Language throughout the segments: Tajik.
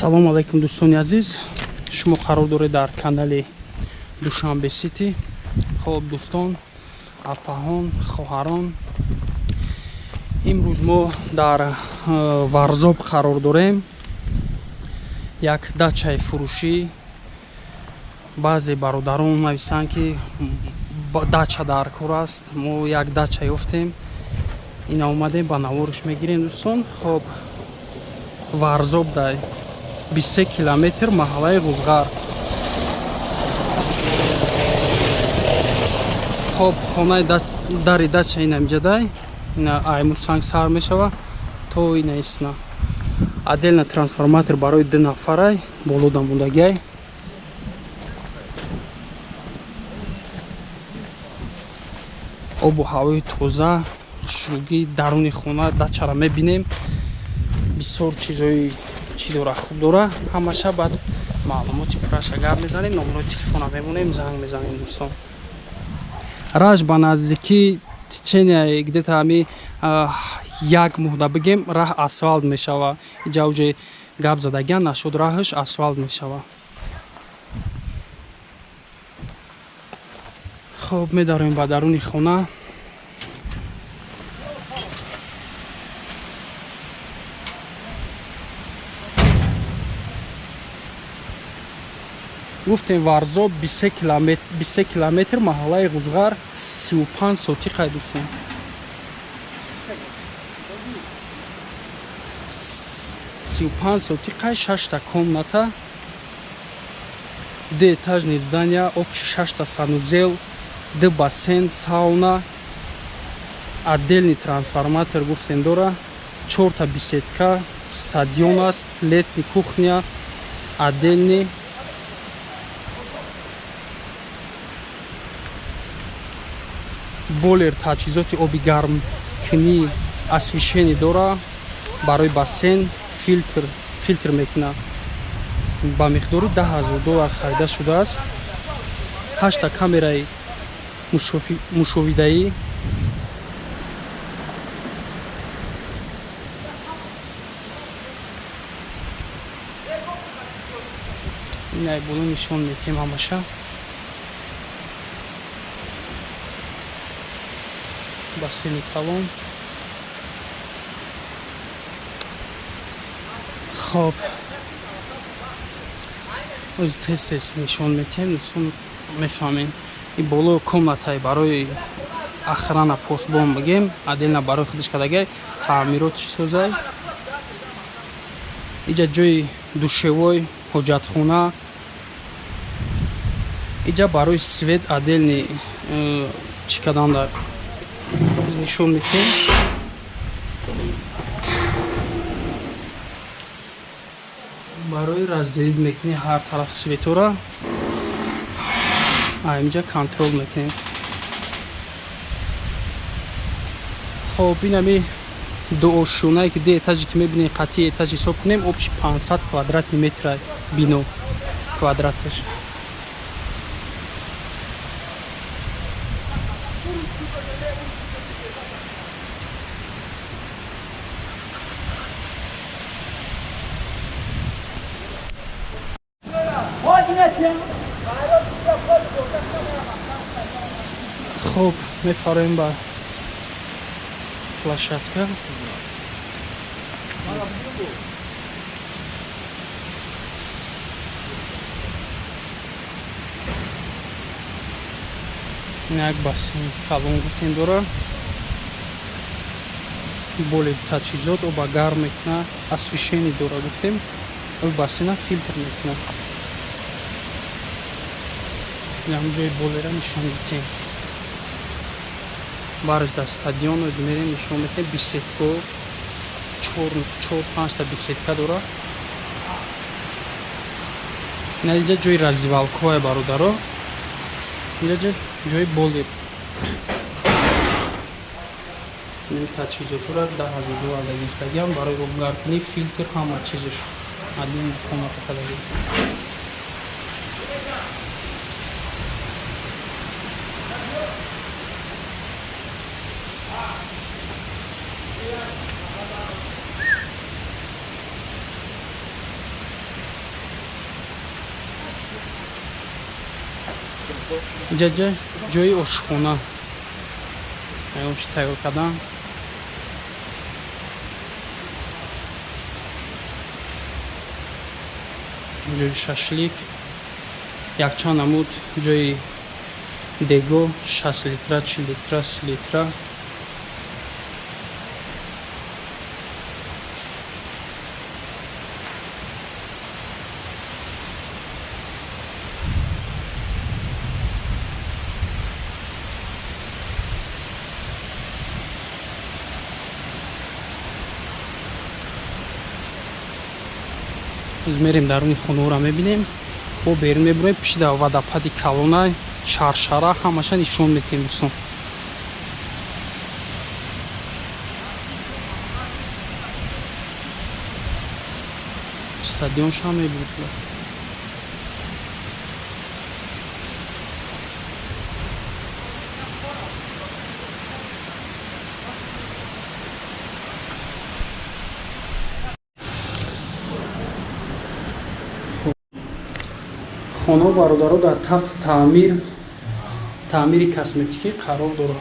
Ассалому алейкум дӯстони азиз. Шумо қарор доред дар канали Душанбе сити. Хоб дӯстон, апаҳон, хоҳарон. Имрӯз мо дар Варзоб қарор дорем. Як дачаи фуруши. Баъзе бародарон нависанд ки дача дар кор аст. Мо як дача ёфтем. Ина омадем ба навориш мегирем дӯстон. Хоб Варзоб дар 23 километр маҳаллаи Рӯзғар. Хоб хонаи дари дача ина миҷадай. Ина айму санг сар мешава то ина истна. Отдельно трансформатор барои 2 нафарай болода мондагиай. Обу ҳавои тоза, хушругӣ даруни хона дачара мебинем. Бисёр чизои чӣ дора хуб дора. Ҳамаша баъд маълумоти пураша гап мезанем, номерои телефона мемонем, занг мезанем дӯстон. Раш ба наздикии течение где-то ҳами як муҳда бигем раҳ асфалт мешава. Иҷа уҷе гап задагиан нашуд, раҳаш асфалт мешава. Хоб медароем ба даруни хона. Гуфтем Варзоб 23 километр маҳаллаи Рӯзғар 35 сотиқа дӯстон. 35 сотиқа 6 комната, 2 этажни здания, общий 6 санузел, 2 бассейн, сауна, отдельный трансформатор гуфтем дора, 4 беседка, стадион аст, летний кухня, отдельный. Болер таҷҳизоти оби гармкунӣ освещение дора. Барои бассейн фильтр мекунад. Ба миқдори $10,000 харида шудааст. 8 камераи мушовидаӣ. Инаи боло нишон метем ҳамаша. Бассейни калон. Хоб оз тез нишон метем, дӯстон мефаҳмем. И боло комнатаи барои охрана постбон бигем, отдельно барои худиш кардагай таъмиротиш созай. Иҷа ҷои душевой, ҳоҷатхона. Иҷа барои свет отдельни чӣ кардан дар нишон метем. Барои разделид мекунем ҳар тараф светора. Инҷа контрол мекунем. хоб инами дуошунае ки 2 этажи ки мебинем қатъи этаж ҳисоб кунем, общий 500 квадратни метр бино квадраташ. Хоб мефароем ба площадка. Як бассейн калон гуфтем дора. Боле таҷҳизот оба гарм мекунад, освещение дора гуфтем. Ой бассейна фильтр мекунад. Ям ҷои болера нишон метем. Бараш дар стадион измерем нишон метем. Беседка 4-5 та беседка дора. Ина иҷа ҷои раздевалкаи бародаро. Иҷа ҷои болер. Ин таҷҳизотро $10,000 гирифтагиам барои обгаркунӣ, фильтр ҳама чизаш. Адин комната кадаги. Инҷа ҷои ошхона. Ош тайёр кардан. ҷои шашлик. Якчанд намуд ҷои дего 60 литра, 40 литра, 30 литра. Мерим даруни хонаро мебинем. Бо берун мебурем пиши да водопади калона, шаршара ҳамаша нишон метем дӯстон. Стадион шам мебуд. خانه برادرها در تحت تعمیر کسمتیکی قرار دارد.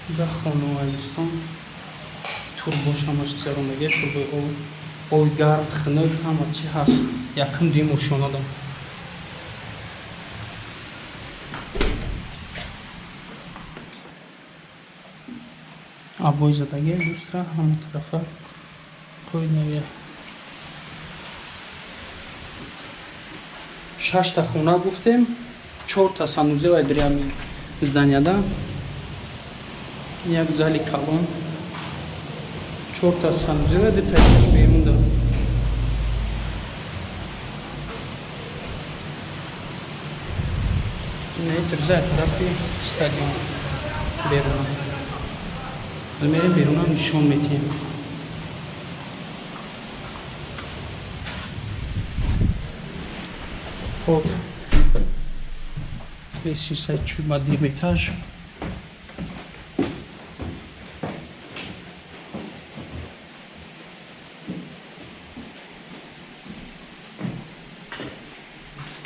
اینجا خانه علیستان تورباش همش زرونگه توربای آوی گرد خنک همه چی هست. یکم دوی مشانه دارم. آبوی زدگه دوست را همه طرفه کوئی نویه 6 تا خونه گفتیم 4 تا санузел ва дрями зданияда як зали калон 4 та санузел ва 2 та берун дорад. Найтирза тарафи стадион берун. Мерим берун нишон метем. Хоп. Лестница чуть на 1 этаж.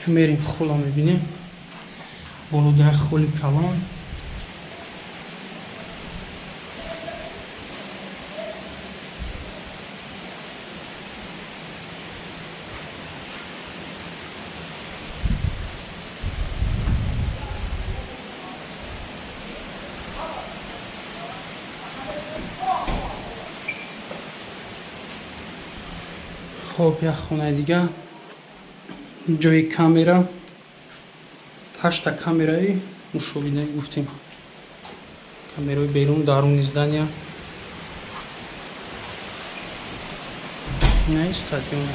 Камерим хола мебинем. Болода холи калон. خب یک خونه دیگه جای کامera 8 تا کامرای مشابه گفتیم کامرای بیرون درون здания نه استادیوم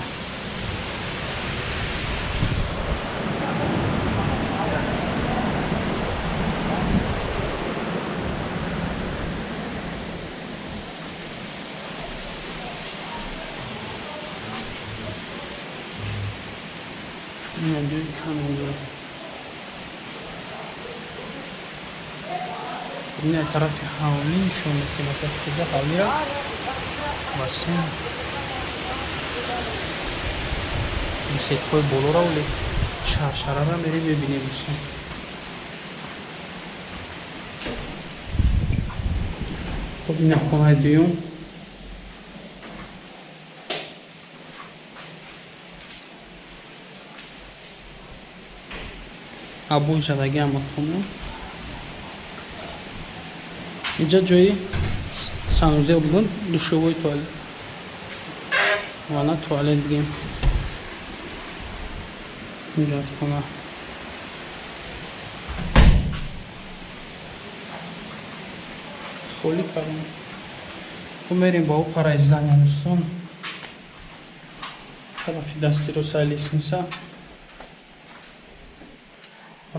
اینجوری کاملا این طرف حامی نشون میده که کجا حامی را واسه این سیت‌های بالا را ولی شرشره را میری ببینیم دوستان. خب این خانه دوم آبون شدگی هم خونه اینجا جایی سانوزل بگن دوشوی توالت وانا توالت دیگه اینجا خونه خیلی کارم خب میریم با او پرای زنی دوستان طرفی دستی رو سایلی سنسا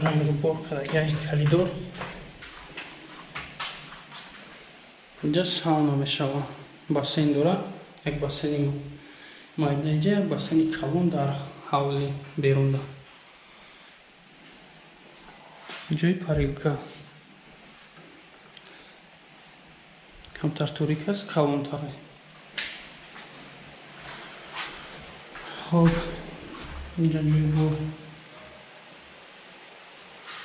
رنگ بور کردگی کلیدور اینجا ساونا میشوه باسین داره یک باسینی مایده اینجا یک باسینی کلون در حولی بیرون ده جای پاریلکا کمتر توریک هست کلون تره خب اینجا جوی بو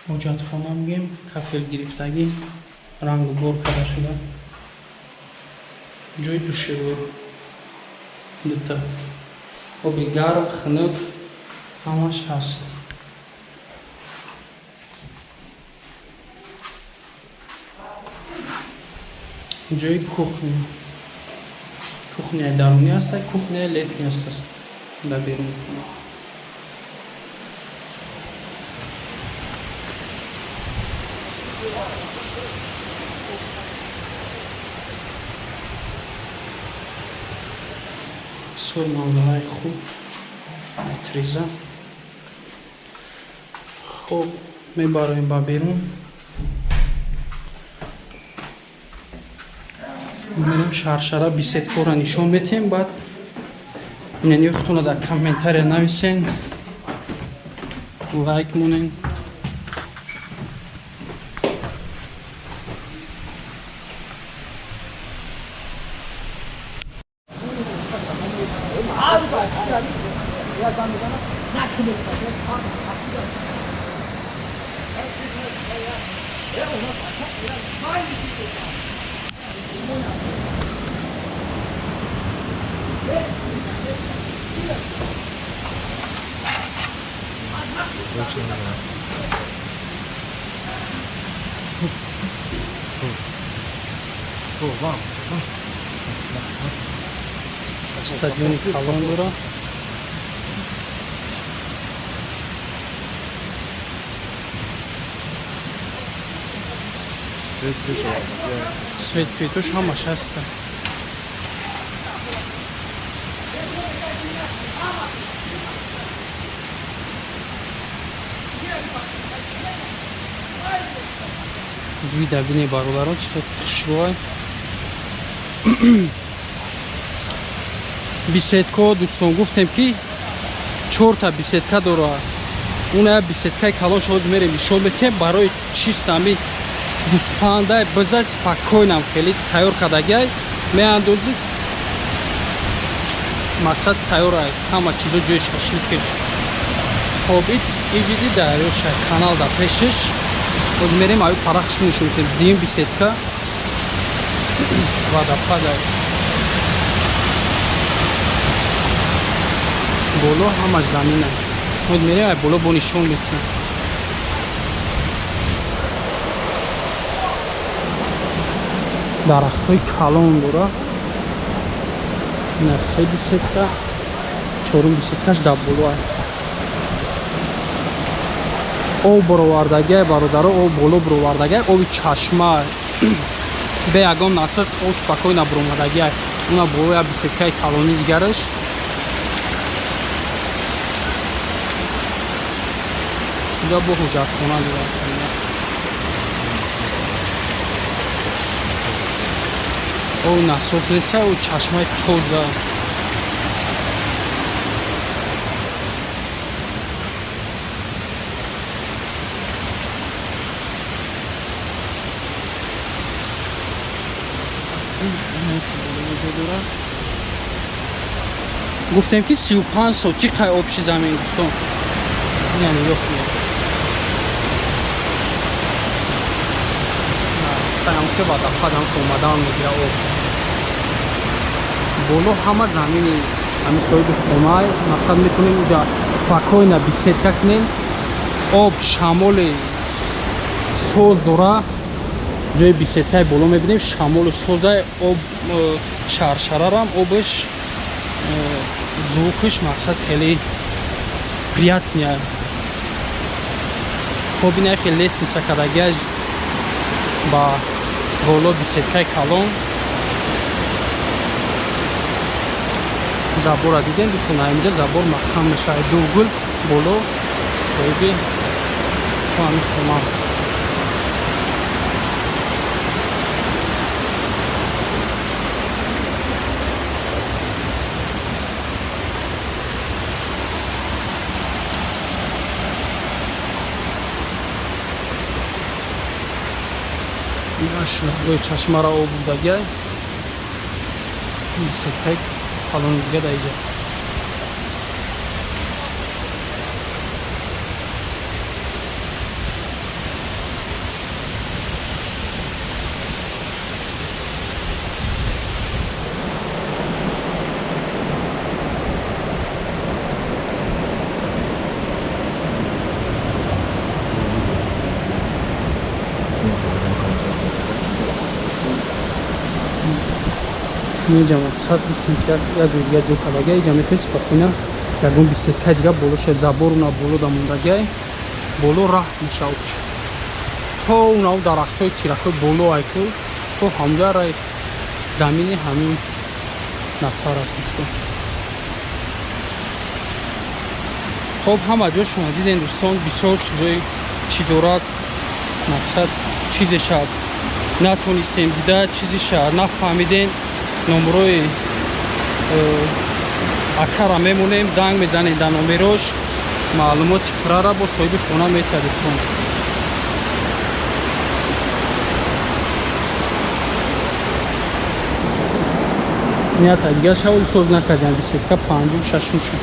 حاجت خانه میگیم کفل گرفتگی رنگ بور کرده شده جوی دوشیرور دوتا آبی گرم خنک همش هست جوی کухня درونی هست کухня لیتنی هست در بیرون سوی منظره خوب متریزه خب میباریم با بیرون میریم شرشره بیست را نشون میتیم بعد یعنی وقتونه در کامنتاری نویسین لایک مونین стадиони калон дора свет петуш ҳамаш ҳаста вида бини бародарон чӣ хушбой беседка дӯстон гуфтем ки 4 та беседка дора уна беседкаи калош ҳоз мерем нишон метем барои чист ами гӯспандай биза спокойнам хеле тайёр кардагай меандозӣ мақсад тайёрай ҳама чизо ҷоиш бошид ки хоб види дарёша канал да пешиш ҳоз мерем аю парахшон нишон метем дим беседка вадафадай боло ҳамаш замин аст ҳоз мерем ай боло бо нишон метем дарахтҳои калон дора ина 3 беседка 4 беседкаш дар боло аст об баровардагай бародаро об боло баровардагай оби чашма бе ягон насос об спокойно баромадагай уна болоя беседкаи калони дигараш инҷа бо ҳуҷҷатхона дора о насос неса о чашмаи тоза гуфтем ки 35 сотиқаи обши замин дӯстон яъне ёхтем таамки вадафадам омадан мегира об боло ҳама замини ами соҳиби хонае мақсад метавонем инҷа спокойно беседка кунем об шамоли соз дора ҷои беседкаи боло мебинем шамоли соза об шаршарарам обаш звукаш мақсад хеле приятния хоб ина хеле лестница кардагиаш ба боло беседкаи калон забора дидем дӯстон инҷа забор маҳкам мешавад дугул боло соҳиби ҳамин хона шлахрои чашмара об будагай беседкаи калон дига дар инҷа اینجا ساعت می‌کنیم یا دو کلاگه اینجا می‌کنیم سپاکونه ягон беседка дига болошад забору на боло да мондагай боло рафт мешавад то унав дарахтои тиракои боло айку то ҳамгарай замини ҳамин нафар аст дӯстон. хоб ҳама ҷо шумо дидем дӯстон бисёр чизои чӣ дорад мақсад чизеша натонистем дида чизеша нафаҳмидем номерои акара мемонем занг мезанем дар номерош маълумоти пуррара бо соҳиби хона метавад дӯстон. нията дигар шаволи соз накардем беседка 56 шуд.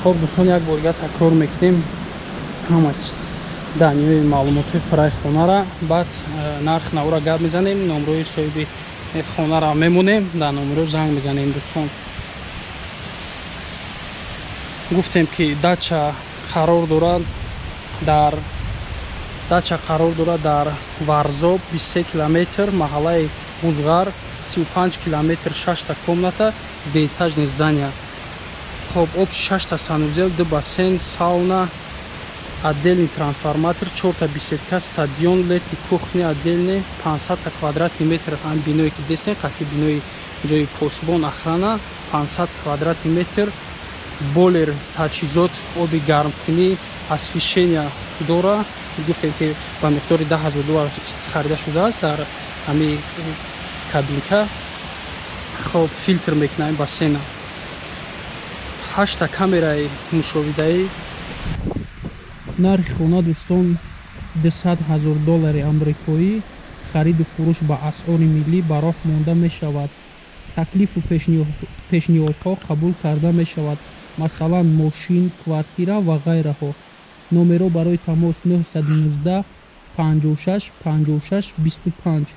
خب دوستان یک بارگاه تکرار میکنیم همش دنیای معلوماتی پرای خانه را بعد نرخ نو را گپ میزنیم نمروی صاحب خانه را میمونیم در نمرو زنگ میزنیم دوستان. گفتیم که دچا قرار دارد در وارزоб 23 километр محله بوزغار 35 километр 6 تا комната двухэтажное здание. خب общий 6 تا санузел 2 бассейн сауна отдельный трансформатор 4 та беседка стадион летний кухня отдельный 500 квадратный метр ҳам биное ки десен қати бинои ҷои посбон охрана 500 квадратный метр болер таҷҳизот оби гармкунӣ освещение дора. гуфтем ки ба миқдори $10,000 харида шудааст дар ҳамин кабинка. хоб филтр мекунем бассейна 8 та камераи мушовидаӣ. нархи хона дӯстон $200,000 амрикоӣ хариду фурӯш ба асъори миллӣ ба роҳ монда мешавад. таклифу пешниҳодҳо қабул карда мешавад, масалан мошин, квартира ва ғайраҳо. номеро барои тамос 919 56 56 25.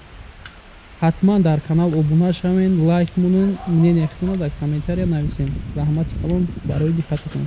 ҳатман дар канал обуна шавен, лайк мунен, мнение худтона дар комментария нависен. раҳмати калон барои диққататон.